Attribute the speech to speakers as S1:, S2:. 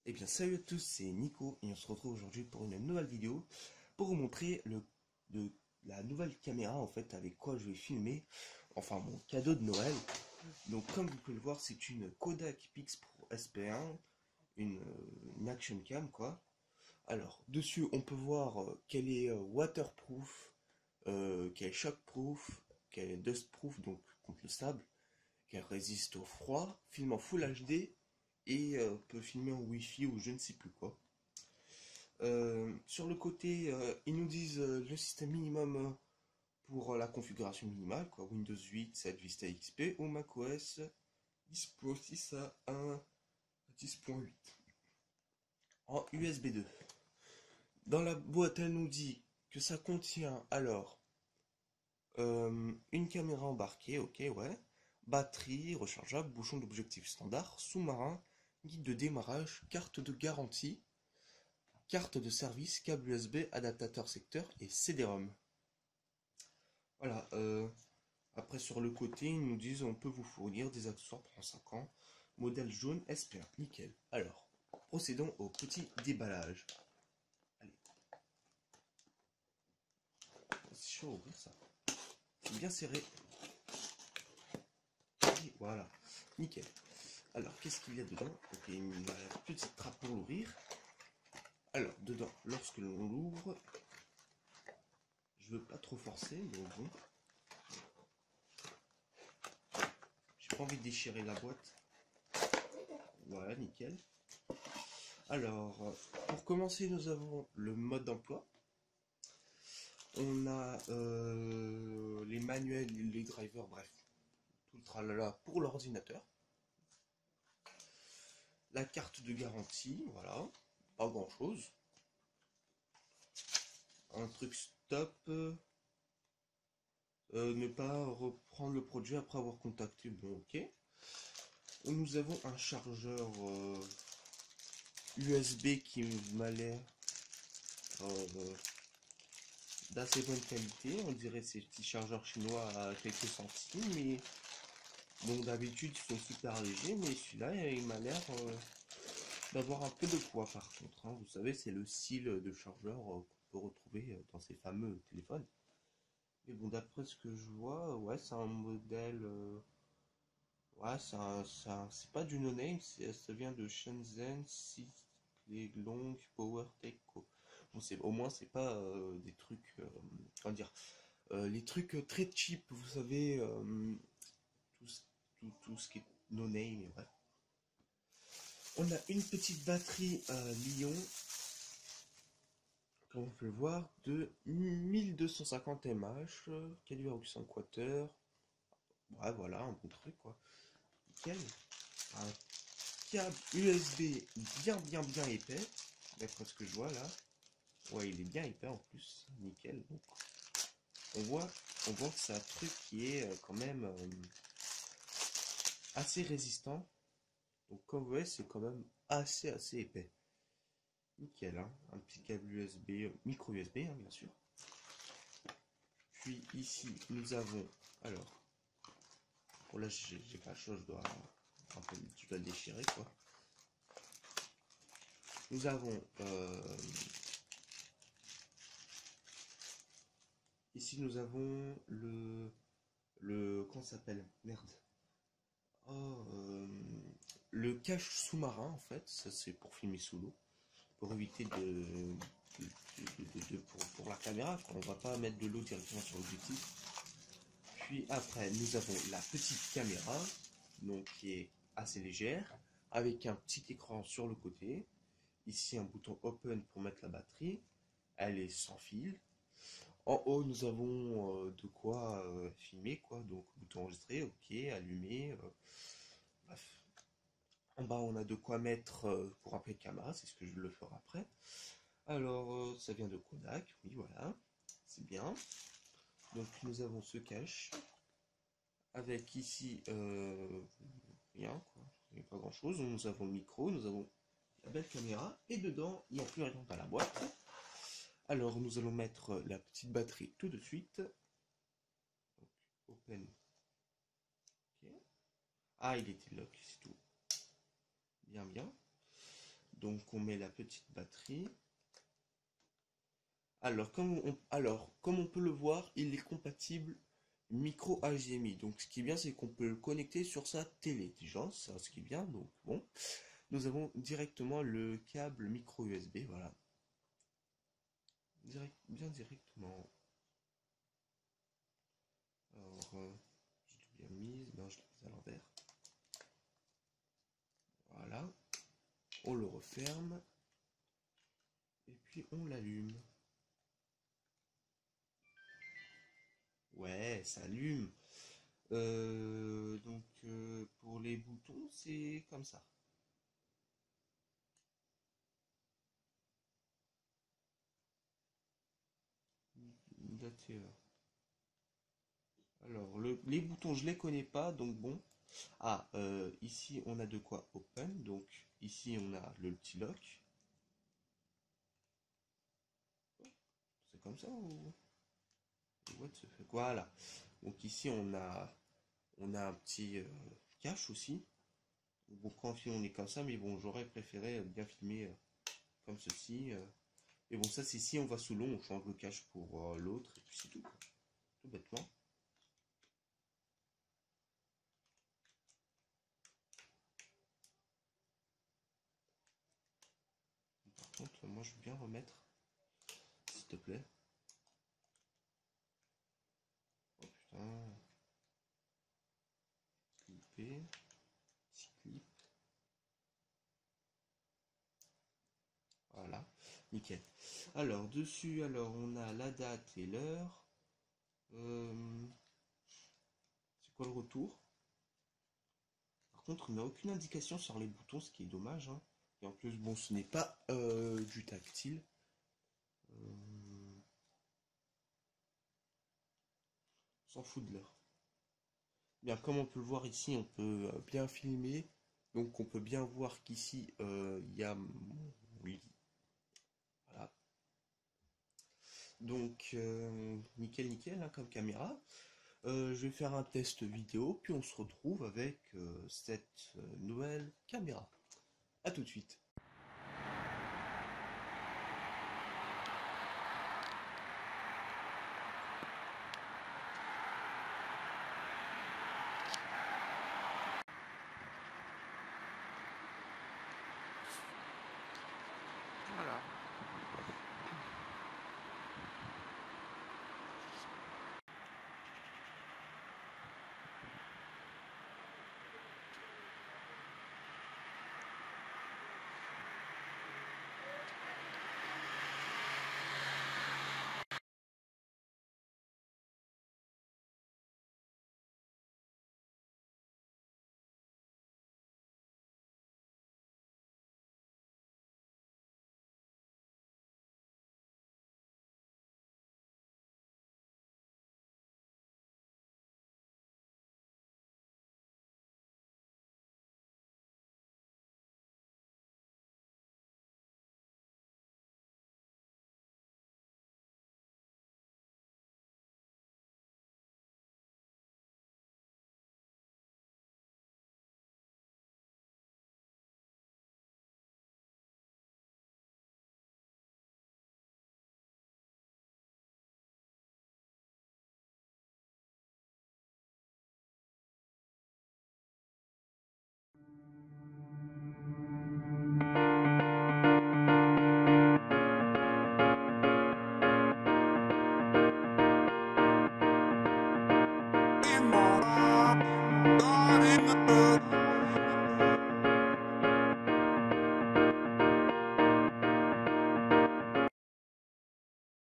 S1: Eh bien salut à tous, c'est Nico et on se retrouve aujourd'hui pour une nouvelle vidéo pour vous montrer de, la nouvelle caméra en fait avec quoi je vais filmer, enfin mon cadeau de Noël. Donc comme vous pouvez le voir, c'est une Kodak Pix Pro SP1, une action cam quoi. Alors dessus on peut voir qu'elle est waterproof, qu'elle est shockproof, qu'elle est dustproof donc contre le sable, qu'elle résiste au froid, filme en Full HD et peut filmer en Wi-Fi ou je ne sais plus quoi. Sur le côté, ils nous disent le système minimum pour la configuration minimale, quoi, Windows 8, 7, Vista XP ou macOS 10.6 à 1.10.8 en USB 2. Dans la boîte, elle nous dit que ça contient alors une caméra embarquée, ok, ouais, batterie rechargeable, bouchon d'objectif standard, sous-marin, guide de démarrage, carte de garantie, carte de service, câble USB, adaptateur secteur et CD-ROM. Voilà, après sur le côté, ils nous disent on peut vous fournir des accessoires pour 5 ans, modèle jaune SP1, nickel. Alors, procédons au petit déballage. Allez, c'est chaud à ouvrir ça. C'est bien serré. Et voilà, nickel. Alors, qu'est-ce qu'il y a dedans? Ok, une petite trappe pour l'ouvrir. Alors, dedans, lorsque l'on l'ouvre, je veux pas trop forcer, donc bon. J'ai pas envie de déchirer la boîte. Voilà, nickel. Alors, pour commencer, nous avons le mode d'emploi. On a les manuels, les drivers, bref, tout le tralala pour l'ordinateur. La carte de garantie, voilà, pas grand chose. Un truc stop, ne pas reprendre le produit après avoir contacté, bon ok. Nous avons un chargeur USB qui m'a l'air d'assez bonne qualité. On dirait ces petits chargeurs chinois à quelques centimes, mais bon, d'habitude ils sont super légers, mais celui-là il m'a l'air d'avoir un peu de poids par contre, hein. Vous savez, c'est le style de chargeur qu'on peut retrouver dans ces fameux téléphones. Mais bon, d'après ce que je vois, ouais, c'est un modèle. Ouais, c'est pas du no-name, ça vient de Shenzhen, Long PowerTech Co. Bon, au moins, c'est pas des trucs. Comment dire, les trucs très cheap, vous savez, tout, tout ce qui est no-name, et bref. On a une petite batterie Lion, comme on peut le voir, de 1250 mAh, 4,5 Wh. Ouais, voilà, un bon truc, quoi. Nickel. Un câble USB bien épais, d'après ce que je vois là. Ouais, il est bien épais en plus, nickel. Donc, on voit, on voit que c'est un truc qui est quand même assez résistant. Donc, comme vous voyez, c'est quand même assez épais. Nickel, hein. Un petit câble USB, micro USB, hein, bien sûr. Puis ici, nous avons, alors, bon là, j'ai pas le choix, je dois le déchirer, quoi. Nous avons ici nous avons comment ça s'appelle? Merde. Oh, le cache sous-marin en fait, ça c'est pour filmer sous l'eau, pour éviter pour la caméra, on va pas mettre de l'eau directement sur l'objectif. Puis après nous avons la petite caméra, donc qui est assez légère, avec un petit écran sur le côté. Ici un bouton open pour mettre la batterie, elle est sans fil. En haut, nous avons de quoi filmer, quoi. Donc, bouton enregistrer, ok, allumer. Bref. En bas, on a de quoi mettre pour appeler le caméra, c'est ce que je le ferai après. Alors, ça vient de Kodak, oui, voilà. C'est bien. Donc, nous avons ce cache. Avec ici, rien, quoi. Il n'y a pas grand chose. Nous avons le micro, nous avons la belle caméra. Et dedans, il n'y a plus rien dans la boîte. Alors, nous allons mettre la petite batterie tout de suite. Donc, open. Ok. Ah, il était lock, c'est tout. Bien. Donc on met la petite batterie. Alors, comme on peut le voir, il est compatible micro HDMI. Donc ce qui est bien, c'est qu'on peut le connecter sur sa télé. Déjà, ça, ce qui est bien. Donc bon, nous avons directement le câble micro USB. Voilà. Bien directement. Alors, j'ai tout bien mis. Non, je l'ai mis à l'envers. Voilà. On le referme. Et puis on l'allume. Ouais, ça allume. Pour les boutons, c'est comme ça. Dateur. Alors, les boutons, je les connais pas, donc bon. Ah, ici, on a de quoi open. Donc, ici, on a le petit lock. C'est comme ça ou... What the fuck. Voilà. Donc ici, on a un petit cache aussi. Bon, quand on est comme ça, mais bon, j'aurais préféré bien filmer comme ceci. Et bon, ça, c'est si on va sous l'eau, on change le cache pour l'autre, et puis c'est tout, quoi. Tout bêtement. Par contre, moi, je veux bien remettre, s'il te plaît. Oh putain. Clipper. Petit clip. Voilà. Nickel. Alors, dessus, alors, on a la date et l'heure. C'est quoi le retour? Par contre, on n'a aucune indication sur les boutons, ce qui est dommage, hein. Et en plus, bon, ce n'est pas du tactile. On s'en fout de l'heure. Bien, comme on peut le voir ici, on peut bien filmer. Donc, on peut bien voir qu'ici, il y a mon lit. Voilà. Donc, nickel, nickel, hein, comme caméra. Je vais faire un test vidéo, puis on se retrouve avec cette nouvelle caméra. A tout de suite. Voilà.